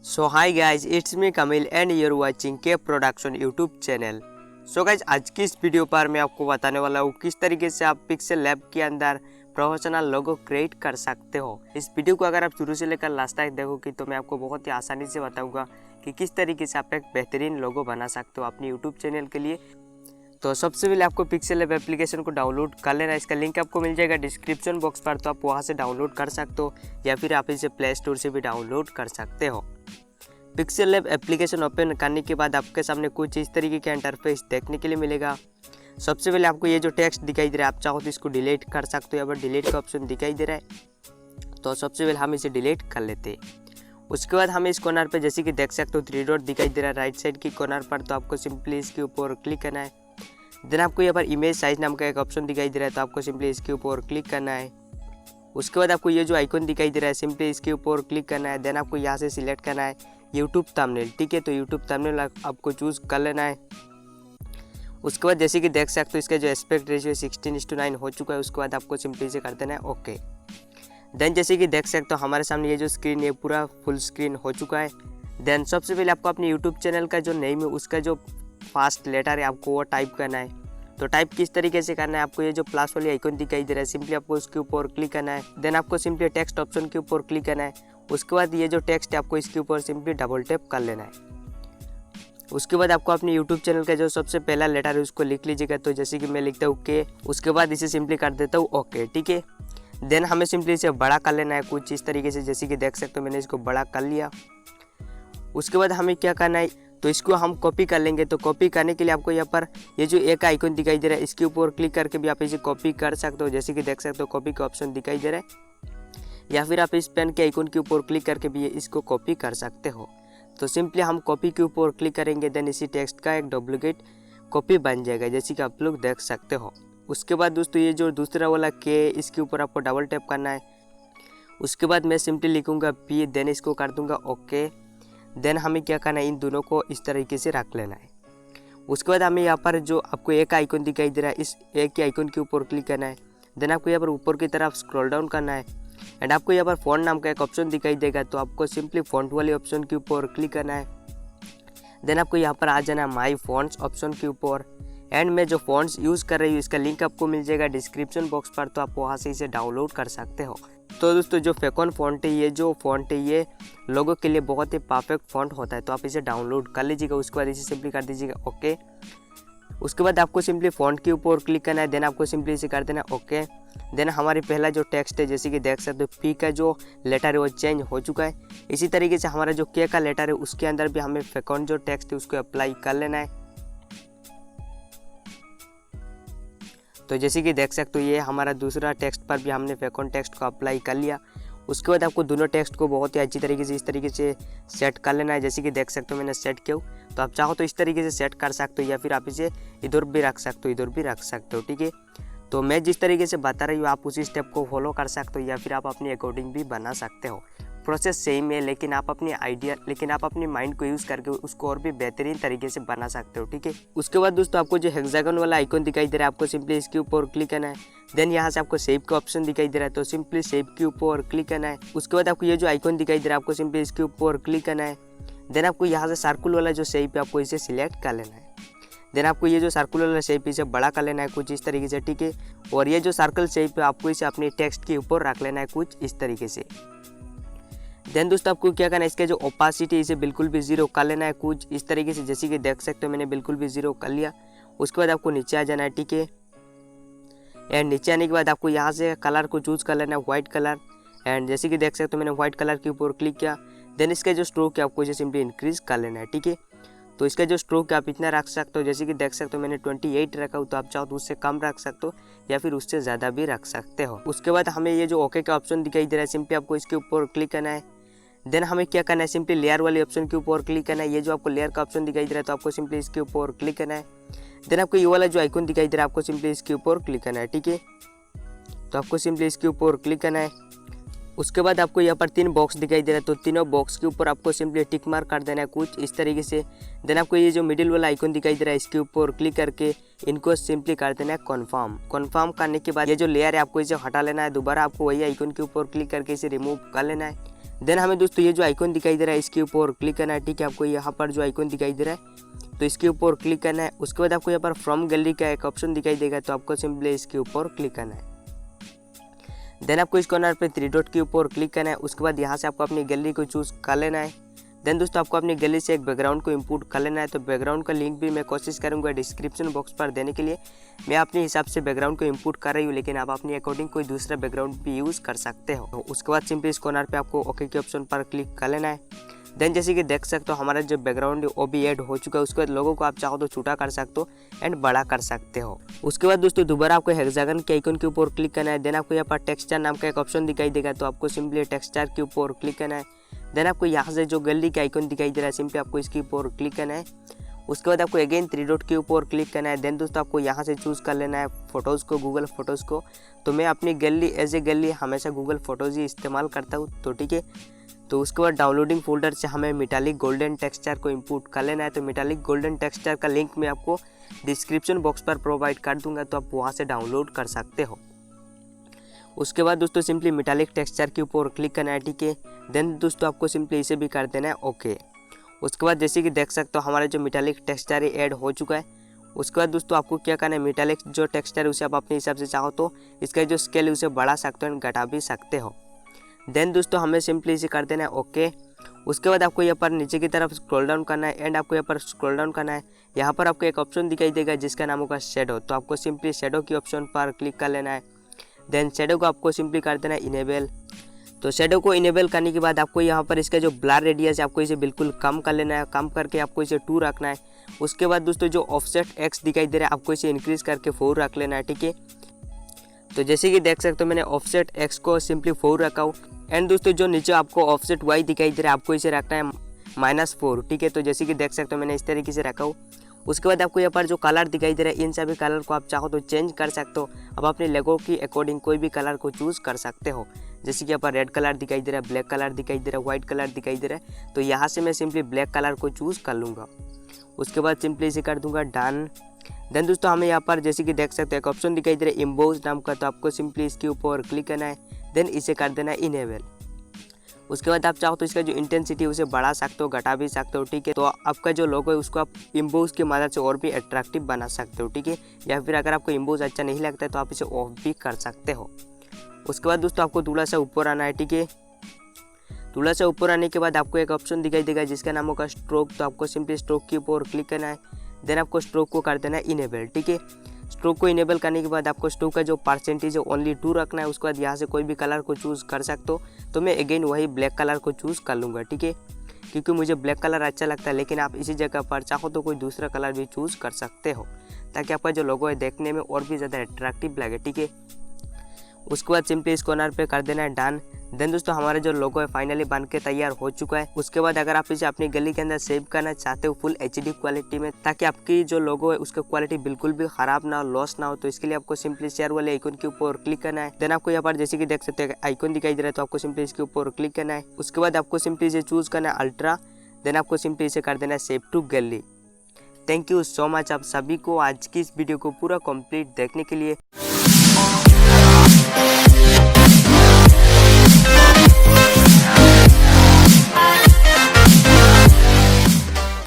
So hi guys, it's me Kamil and you're watching K production YouTube channel. So guys, आज की इस video पर मैं आपको बताने वाला हूँ किस तरीके से आप पिक्सेल लैब के अंदर प्रोफेशनल लोगो क्रिएट कर सकते हो। इस वीडियो को अगर आप शुरू से लेकर लास्ट तक देखोगे तो मैं आपको बहुत ही आसानी से बताऊंगा कि किस तरीके से आप एक बेहतरीन लोगो बना सकते हो अपने यूट्यूब चैनल के लिए। तो सबसे पहले आपको पिक्सेल लैब एप्लीकेशन को डाउनलोड कर लेना। इसका लिंक आपको मिल जाएगा डिस्क्रिप्शन बॉक्स पर, तो आप वहाँ से डाउनलोड कर सकते हो या फिर आप इसे प्ले स्टोर से भी डाउनलोड कर सकते हो। पिक्सेल लैब एप्लीकेशन ओपन करने के बाद आपके सामने कुछ इस तरीके का इंटरफेस देखने के लिए मिलेगा। सबसे पहले आपको ये जो टेक्स्ट दिखाई दे रहा है, आप चाहो तो इसको डिलीट कर सकते हो। यहाँ पर डिलीट का ऑप्शन दिखाई दे रहा है, तो सबसे पहले हम इसे डिलीट कर लेते हैं। उसके बाद हमें इस कॉर्नर पे जैसे कि देख सकते हो 3 डॉट दिखाई दे रहा है राइट साइड की कॉर्नर पर, तो आपको सिंपली इसके ऊपर क्लिक करना है। देन आपको यहाँ पर इमेज साइज नाम का एक ऑप्शन दिखाई दे रहा है, तो आपको सिंपली इसके ऊपर क्लिक करना है। उसके बाद आपको ये जो आइकन दिखाई दे रहा है, सिंपली इसके ऊपर क्लिक करना है। देन आपको यहाँ से सिलेक्ट करना है यूट्यूब थंबनेल, ठीक है। तो यूट्यूब थंबनेल आपको चूज़ कर लेना है। उसके बाद जैसे कि देख सकते हो इसका जो एस्पेक्ट रेशियो 16:9 हो चुका है। उसके बाद आपको सिंपली से कर देना है ओके। देन जैसे कि देख सकते हो हमारे सामने ये जो स्क्रीन है पूरा फुल स्क्रीन हो चुका है। देन सबसे पहले आपको अपने यूट्यूब चैनल का जो नेम है उसका जो फर्स्ट लेटर है आपको वो टाइप करना है। तो टाइप किस तरीके से करना है, आपको ये जो प्लस वाली आइकन दिखाई दे रहा है, सिंपली आपको उसके ऊपर क्लिक करना है। देन आपको सिंपली टेक्स्ट ऑप्शन के ऊपर क्लिक करना है। उसके बाद ये जो टेक्स्ट है आपको इसके ऊपर सिंपली डबल टैप कर लेना है। उसके बाद आपको अपने यूट्यूब चैनल का जो सबसे पहला लेटर है उसको लिख लीजिएगा। तो जैसे कि मैं लिखता हूँ के, उसके बाद इसे सिंपली कर देता हूँ ओके, ठीक है। देन हमें सिंपली इसे बड़ा कर लेना है कुछ इस तरीके से, जैसे कि देख सकते हो मैंने इसको बड़ा कर लिया। उसके बाद हमें क्या करना है, तो इसको हम कॉपी कर लेंगे। तो कॉपी करने के लिए आपको यहाँ पर ये जो एक आइकन दिखाई दे रहा है इसके ऊपर क्लिक करके भी आप इसे कॉपी कर सकते हो। जैसे कि देख सकते हो कॉपी का ऑप्शन दिखाई दे रहा है, या फिर आप इस पेन के आइकन के ऊपर क्लिक करके भी इसको कॉपी कर सकते हो। तो सिंपली हम कॉपी के ऊपर क्लिक करेंगे, देन इसी टेक्स्ट का एक डुप्लीकेट कॉपी बन जाएगा, जैसे कि आप लोग देख सकते हो। उसके बाद दोस्तों ये जो दूसरा वाला के, इसके ऊपर आपको डबल टैप करना है। उसके बाद मैं सिंपली लिखूँगा पी, देन इसको कर दूँगा ओके। देन हमें क्या करना है, इन दोनों को इस तरीके से रख लेना है। उसके बाद हमें यहाँ पर जो आपको एक आइकन दिखाई दे रहा है, इस एक के आइकन के ऊपर क्लिक करना है। देन आपको यहाँ पर ऊपर की तरफ स्क्रॉल डाउन करना है एंड आपको यहाँ पर फ़ॉन्ट नाम का एक ऑप्शन दिखाई देगा, तो आपको सिंपली फ़ॉन्ट वाले ऑप्शन के ऊपर क्लिक करना है। देन आपको यहाँ पर आ जाना है माई फ़ॉन्ट्स ऑप्शन के ऊपर एंड मैं जो फ़ॉन्ट्स यूज़ कर रही हूँ इसका लिंक आपको मिल जाएगा डिस्क्रिप्शन बॉक्स पर, तो आप वहाँ से इसे डाउनलोड कर सकते हो। तो दोस्तों जो फेकॉन फ़ॉन्ट है, ये जो फ़ॉन्ट है ये लोगों के लिए बहुत ही परफेक्ट फ़ॉन्ट होता है, तो आप इसे डाउनलोड कर लीजिएगा। उसके बाद इसे सिंपली कर दीजिएगा ओके। उसके बाद आपको सिंपली फ़ॉन्ट के ऊपर क्लिक करना है, देन आपको सिंपली इसे कर देना ओके। देन हमारी पहला जो टेक्स्ट है, जैसे कि देख सकते हो पी का जो लेटर है वो चेंज हो चुका है। इसी तरीके से हमारा जो के का लेटर है उसके अंदर भी हमें फेकॉन जो टेक्स्ट है उसको अप्लाई कर लेना है। तो जैसे कि देख सकते हो ये हमारा दूसरा टेक्स्ट पर भी हमने फेकॉन टेक्स्ट को अप्लाई कर लिया। उसके बाद आपको दोनों टेक्स्ट को बहुत ही अच्छी तरीके से इस तरीके से सेट कर लेना है। जैसे कि देख सकते हो मैंने सेट किया, तो आप चाहो तो इस तरीके से सेट कर सकते हो या फिर आप इसे इधर भी रख सकते हो, इधर भी रख सकते हो, ठीक है। तो मैं जिस तरीके से बता रही हूँ आप उसी स्टेप को फॉलो कर सकते हो या फिर आप अपनी अकॉर्डिंग भी बना सकते हो। प्रोसेस सेम है, लेकिन आप अपनी माइंड को यूज़ करके उसको और भी बेहतरीन तरीके से बना सकते हो, ठीक है। उसके बाद दोस्तों आपको जो हेक्सागन वाला आइकन दिखाई दे रहा है, आपको सिंपली इसके ऊपर क्लिक करना है। देन यहाँ से आपको सेव का ऑप्शन दिखाई दे रहा है, तो सिंपली सेव के ऊपर क्लिक करना है। उसके बाद आपको ये जो आइकन दिखाई दे रहा है आपको सिंपली इसके ऊपर क्लिक करना है। देन आपको यहाँ से सर्कुल वाला जो शेप है आपको इसे सिलेक्ट कर लेना है। देन आपको ये जो सर्कुलर वाला शेप इसे बड़ा कर लेना है कुछ इस तरीके से, ठीक है। और ये जो सर्कल शेप है आपको इसे अपने टेक्स्ट के ऊपर रख लेना है कुछ इस तरीके से। देन दोस्तों आपको क्या करना है, इसका जो ओपासिटी इसे बिल्कुल भी 0 कर लेना है कुछ इस तरीके से, जैसे कि देख सकते हो मैंने बिल्कुल भी 0 कर लिया। उसके बाद आपको नीचे आ जाना है, ठीक है। एंड नीचे आने के बाद आपको यहाँ से कलर को चूज़ कर लेना है व्हाइट कलर एंड जैसे कि देख सकते हो मैंने व्हाइट कलर के ऊपर क्लिक किया। देन इसका जो स्ट्रोक है आपको इसे सिंपली इंक्रीज़ कर लेना है, ठीक है। तो इसका जो स्ट्रोक है आप इतना रख सकते हो, जैसे कि देख सकते हो मैंने 28 रखा हो, तो आप चाहो तो उससे कम रख सकते हो या फिर उससे ज़्यादा भी रख सकते हो। उसके बाद हमें ये जो ओके का ऑप्शन दिखाई दे रहा है, सिंपली आपको इसके ऊपर क्लिक करना है। देन हमें क्या करना है, सिंपली लेयर वाले ऑप्शन के ऊपर क्लिक करना है। ये जो आपको लेयर का ऑप्शन दिखाई दे रहा है तो आपको सिंपली इसके ऊपर क्लिक करना है। देन आपको ये वाला जो आइकन दिखाई दे रहा है आपको सिंपली इसके ऊपर क्लिक करना है, ठीक है। तो आपको सिंपली इसके ऊपर क्लिक करना है। उसके बाद आपको यहाँ पर 3 बॉक्स दिखाई दे रहा है, तो तीनों बॉक्स के ऊपर आपको सिंपली टिक मार्क कर देना है कुछ इस तरीके से। देन आपको ये जो मिडिल वाला आइकन दिखाई दे रहा है इसके ऊपर क्लिक करके इनको सिंपली कर देना है कन्फर्म करने के बाद ये जो लेयर है आपको इसे हटा लेना है। दोबारा आपको वही आइकन के ऊपर क्लिक करके इसे रिमूव कर लेना है। देन हमें दोस्तों ये जो आइकॉन दिखाई दे रहा है इसके ऊपर क्लिक करना है। ठीक है, आपको यहाँ पर जो आइकॉन दिखाई दे रहा है तो इसके ऊपर क्लिक करना है। उसके बाद आपको यहाँ पर फ्रॉम गैलरी का एक ऑप्शन दिखाई देगा, तो आपको सिंपली इसके ऊपर क्लिक करना है। देन आपको इस कॉर्नर पे 3 डॉट के ऊपर क्लिक करना है। उसके बाद यहाँ से आपको अपनी गैलरी को चूज़ कर लेना है। देन दोस्तों आपको अपनी गैलरी से एक बैकग्राउंड को इंपोर्ट कर लेना है। तो बैकग्राउंड का लिंक भी मैं कोशिश करूँगा डिस्क्रिप्शन बॉक्स पर देने के लिए। मैं अपने हिसाब से बैकग्राउंड को इंपोर्ट कर रही हूँ, लेकिन आप अपनी अकॉर्डिंग कोई दूसरा बैकग्राउंड भी यूज़ कर सकते हो। तो उसके बाद सिंपली इस कॉर्नर पे आपको ओके के ऑप्शन पर क्लिक कर लेना है। देन जैसे कि देख सकते हो हमारा जो बैकग्राउंड है वो भी ऐड हो चुका है। उसके बाद लोगों को आप चाहो तो छोटा कर सकते हो एंड बड़ा कर सकते हो। उसके बाद दोस्तों दोबारा आपको हेक्सागन के आइकन के ऊपर क्लिक करना है। देन आपको यहाँ पर टेक्सचर नाम का एक ऑप्शन दिखाई देगा, तो आपको सिंपली टेक्सचर के ऊपर क्लिक करना है। देन आपको यहाँ से जो गैलरी का आइकन दिखाई दे रहा है सिंपली आपको इसके ऊपर क्लिक करना है। उसके बाद आपको अगेन 3 डॉट के ऊपर क्लिक करना है। देन दोस्तों आपको यहाँ से चूज़ कर लेना है फ़ोटोज़ को, गूगल फ़ोटोज़ को। तो मैं अपनी गैलरी एज ए गैलरी हमेशा गूगल फ़ोटोज़ ही इस्तेमाल करता हूँ, तो ठीक है। तो उसके बाद डाउनलोडिंग फोल्डर से हमें मेटालिक गोल्डन टेक्सचर को इंपोर्ट कर लेना है। तो मेटालिक गोल्डन टेक्सचर का लिंक मैं आपको डिस्क्रिप्शन बॉक्स पर प्रोवाइड कर दूंगा, तो आप वहाँ से डाउनलोड कर सकते हो। उसके बाद दोस्तों सिंपली मेटालिक टेक्सचर के ऊपर क्लिक करना है, ठीक है। देन दोस्तों आपको सिंपली इसे भी कर देना है ओके। उसके बाद जैसे कि देख सकते हो हमारा जो मेटालिक टेक्सचर है ऐड हो चुका है। उसके बाद दोस्तों आपको क्या करना है, मेटालिक जो टेक्सचर है उसे आप अपने हिसाब से चाहो तो इसका जो स्केल है उसे बढ़ा सकते हो एंड घटा भी सकते हो। देन दोस्तों हमें सिंपली इसे कर देना है ओके। उसके बाद आपको यहाँ पर नीचे की तरफ स्क्रॉल डाउन करना है एंड आपको यहाँ पर स्क्रॉल डाउन करना है। यहाँ पर आपको एक ऑप्शन दिखाई देगा जिसका नाम होगा शेडो, तो आपको सिंपली शेडो की ऑप्शन पर क्लिक कर लेना है। देन शेडो को आपको सिंपली कर देना है इनेबल। तो शेडो को इनेबल करने के बाद आपको यहाँ पर इसका जो ब्लर रेडियस है आपको इसे बिल्कुल कम कर लेना है। कम करके आपको इसे 2 रखना है। उसके बाद दोस्तों जो ऑफसेट एक्स दिखाई दे रहा है आपको इसे इंक्रीज करके 4 रख लेना है, ठीक है। तो जैसे कि देख सकते हो मैंने ऑफसेट एक्स को सिंपली 4 रखा हूँ। एंड दोस्तों जो नीचे आपको ऑफसेट वाई दिखाई दे रहा है आपको इसे रखना है -4, ठीक है। तो जैसे कि देख सकते हो मैंने इस तरीके से रखा हूँ। उसके बाद आपको यहाँ पर जो कलर दिखाई दे रहा है इन सभी कलर को आप चाहो तो चेंज कर सकते हो। अब अपने लोगो की अकॉर्डिंग कोई भी कलर को चूज़ कर सकते हो। जैसे कि यहाँ पर रेड कलर दिखाई दे रहा है, ब्लैक कलर दिखाई दे रहा है, व्हाइट कलर दिखाई दे रहा है, तो यहाँ से मैं सिंपली ब्लैक कलर को चूज़ कर लूँगा। उसके बाद सिंपली इसे कर दूँगा डन। देन दोस्तों हमें यहाँ पर जैसे कि देख सकते हो एक ऑप्शन दिखाई दे रहा है इम्बोज नाम का, तो आपको सिंपली इसके ऊपर क्लिक करना है। देन इसे कर देना है इनेबल। उसके बाद आप चाहो तो इसका जो इंटेंसिटी है उसे बढ़ा सकते हो, घटा भी सकते हो, ठीक है। तो आपका जो लोगो है उसको आप इम्बोज की मदद से और भी अट्रैक्टिव बना सकते हो, ठीक है। या फिर अगर आपको इम्बोज अच्छा नहीं लगता है तो आप इसे ऑफ भी कर सकते हो। उसके बाद दोस्तों आपको थोड़ा सा ऊपर आना है, ठीक है। थोड़ा सा ऊपर आने के बाद आपको एक ऑप्शन दिखाई देगा जिसका नाम होगा स्ट्रोक, तो आपको सिंपली स्ट्रोक के ऊपर क्लिक करना है। देन आपको स्ट्रोक को कर देना है इनेबल, ठीक है। स्ट्रोक को इनेबल करने के बाद आपको स्ट्रोक का जो परसेंटेज है ओनली 2 रखना है। उसके बाद यहाँ से कोई भी कलर को चूज़ कर सकते हो। तो मैं अगेन वही ब्लैक कलर को चूज़ कर लूँगा, ठीक है, क्योंकि मुझे ब्लैक कलर अच्छा लगता है। लेकिन आप इसी जगह पर चाहो तो कोई दूसरा कलर भी चूज़ कर सकते हो ताकि आपका जो लोगो है देखने में और भी ज़्यादा अट्रैक्टिव लगे, ठीक है। उसके बाद सिंपली इस कॉर्नर पे कर देना है डन। देन दोस्तों हमारा जो लोगो है फाइनली बन के तैयार हो चुका है। उसके बाद अगर आप इसे अपनी गैलरी के अंदर सेव करना चाहते हो फुल HD क्वालिटी में, ताकि आपकी जो लोगो है उसका क्वालिटी बिल्कुल भी खराब ना हो, लॉस ना हो, तो इसके लिए आपको सिंपली शेयर वाले आइकन के ऊपर क्लिक करना है। देन आपको यहाँ पर जैसे कि देख सकते हैं आइकन दिखाई दे रहा है, तो आपको सिंपली इसके ऊपर क्लिक करना है। उसके बाद आपको सिंपली इसे चूज़ करना है अल्ट्रा। देन आपको सिंपली इसे कर देना है save to gallery. Thank you so much आप सभी को आज की इस वीडियो को पूरा कंप्लीट देखने के लिए।